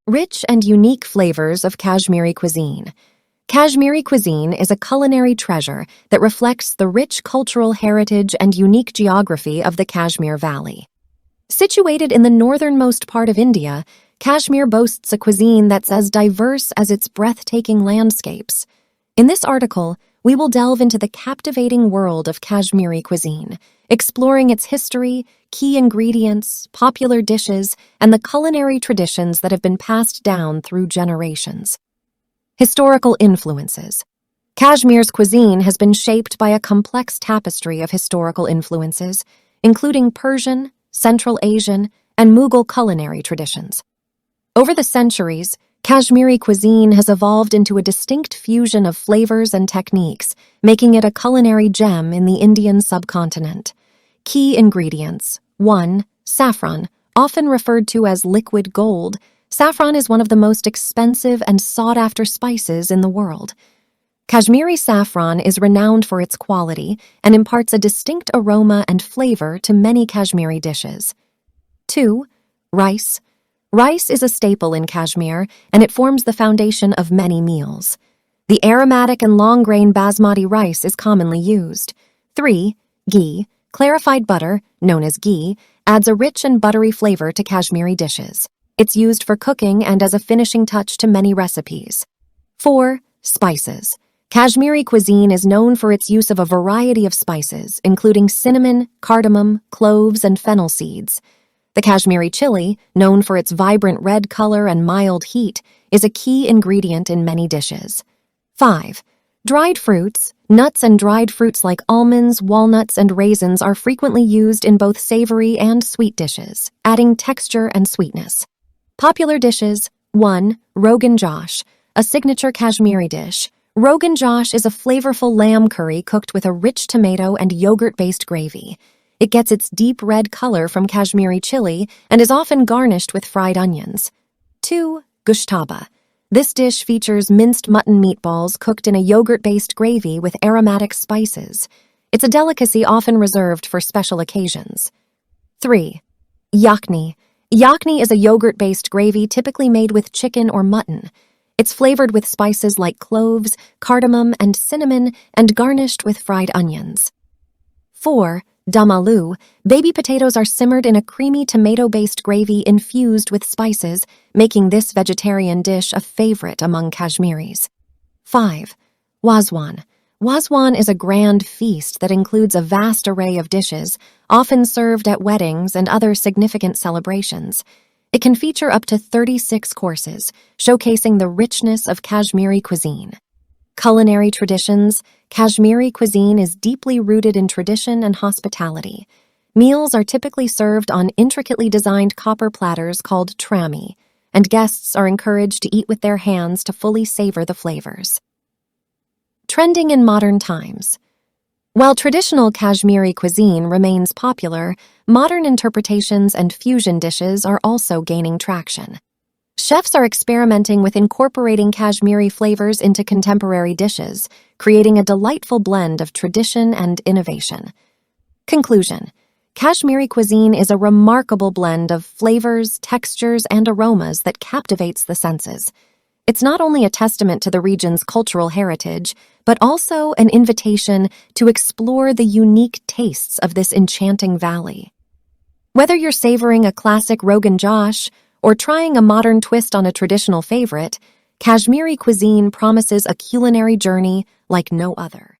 Rich and unique flavors of Kashmiri cuisine. Kashmiri cuisine is a culinary treasure that reflects the rich cultural heritage and unique geography of the Kashmir Valley. Situated in the northernmost part of India, Kashmir boasts a cuisine that's as diverse as its breathtaking landscapes. In this article, we will delve into the captivating world of Kashmiri cuisine, exploring its history, key ingredients, popular dishes, and the culinary traditions that have been passed down through generations. Historical influences. Kashmir's cuisine has been shaped by a complex tapestry of historical influences, including Persian, Central Asian, and Mughal culinary traditions. Over the centuries, Kashmiri cuisine has evolved into a distinct fusion of flavors and techniques, making it a culinary gem in the Indian subcontinent. Key ingredients. 1. Saffron, often referred to as liquid gold. Saffron is one of the most expensive and sought-after spices in the world. Kashmiri saffron is renowned for its quality and imparts a distinct aroma and flavor to many Kashmiri dishes. 2. Rice. Rice is a staple in Kashmir, and it forms the foundation of many meals. The aromatic and long-grain basmati rice is commonly used. 3. Ghee. Clarified butter, known as ghee, adds a rich and buttery flavor to Kashmiri dishes. It's used for cooking and as a finishing touch to many recipes. 4. Spices. Kashmiri cuisine is known for its use of a variety of spices, including cinnamon, cardamom, cloves, and fennel seeds. The Kashmiri chili, known for its vibrant red color and mild heat, is a key ingredient in many dishes. 5. Dried fruits. Nuts and dried fruits like almonds, walnuts, and raisins are frequently used in both savory and sweet dishes, adding texture and sweetness. Popular dishes. 1. Rogan Josh, a signature Kashmiri dish. Rogan Josh is a flavorful lamb curry cooked with a rich tomato and yogurt-based gravy. It gets its deep red color from Kashmiri chili and is often garnished with fried onions. 2. Gushtaba. This dish features minced mutton meatballs cooked in a yogurt-based gravy with aromatic spices. It's a delicacy often reserved for special occasions. 3. Yakhni. Yakhni is a yogurt-based gravy typically made with chicken or mutton. It's flavored with spices like cloves, cardamom, and cinnamon, and garnished with fried onions. 4. Dum aloo. Baby potatoes are simmered in a creamy tomato-based gravy infused with spices, making this vegetarian dish a favorite among Kashmiris. 5. Wazwan. Wazwan is a grand feast that includes a vast array of dishes, often served at weddings and other significant celebrations. It can feature up to 36 courses, showcasing the richness of Kashmiri cuisine. Culinary traditions. Kashmiri cuisine is deeply rooted in tradition and hospitality. Meals are typically served on intricately designed copper platters called trami, and guests are encouraged to eat with their hands to fully savor the flavors. Trending in modern times. While traditional Kashmiri cuisine remains popular, modern interpretations and fusion dishes are also gaining traction. Chefs are experimenting with incorporating Kashmiri flavors into contemporary dishes, creating a delightful blend of tradition and innovation. Conclusion. Kashmiri cuisine is a remarkable blend of flavors, textures, and aromas that captivates the senses. It's not only a testament to the region's cultural heritage, but also an invitation to explore the unique tastes of this enchanting valley. Whether you're savoring a classic Rogan Josh or trying a modern twist on a traditional favorite, Kashmiri cuisine promises a culinary journey like no other.